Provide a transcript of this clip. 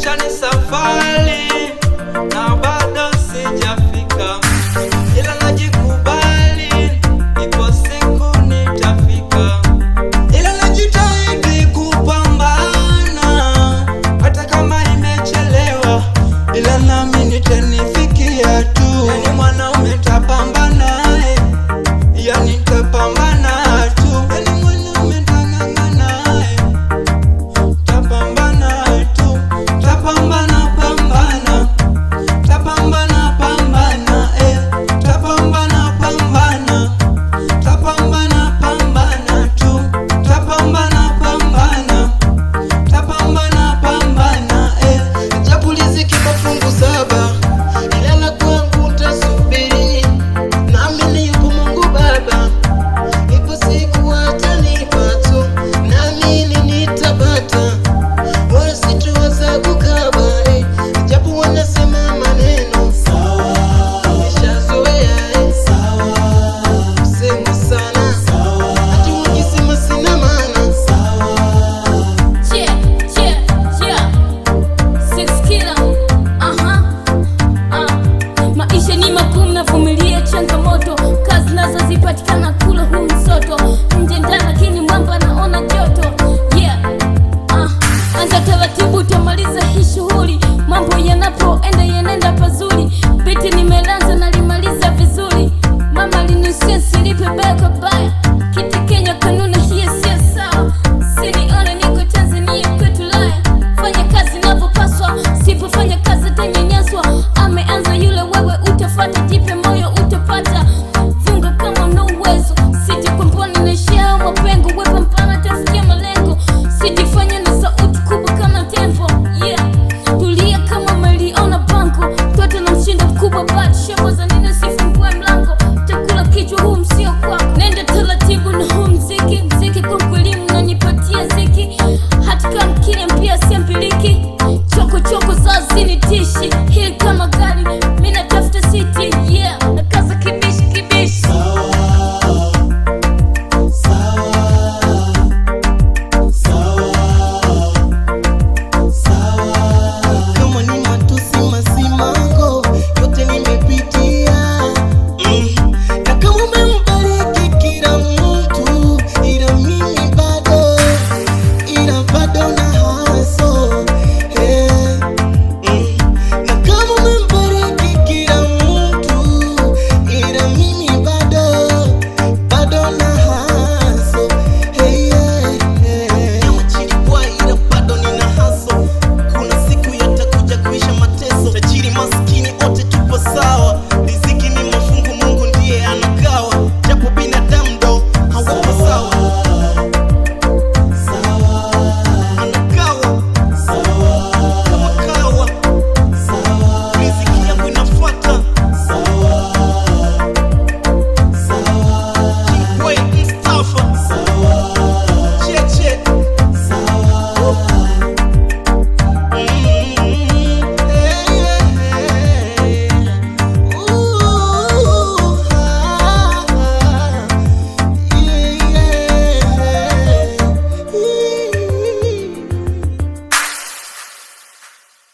maisha ni safari na bado sijafika, ila najikubali, ipo siku nitafika, ila najitahidi kupambana hata kama imechelewa, ila nami nitanifikia tu. Yani mwanaume nitapambana, yani nitapambana tu, yani mwanaume nitang'ang'ana, tapambana tu, tapambana pambana, tapambana pambana, tapambana pambana, tapambana pambana tu, tapambana pambana, tapambana pambana, japo riziki mafungu saba, ila na kwangu nitasubiri, naamini yupo Mungu Baba, ipo siku atanipa tu, naamini nitapata, wala sitoweza kukaba, japo wanasema maneno sawa, nishazoea sawa, kusema sana sawa, hata ukisema sina maana sawa. Maisha ni magumu, navumilia changamoto, kazi nazo zipatikana, kula huu msoto, nje ndani lakini mwamba naona joto. Anza taratibu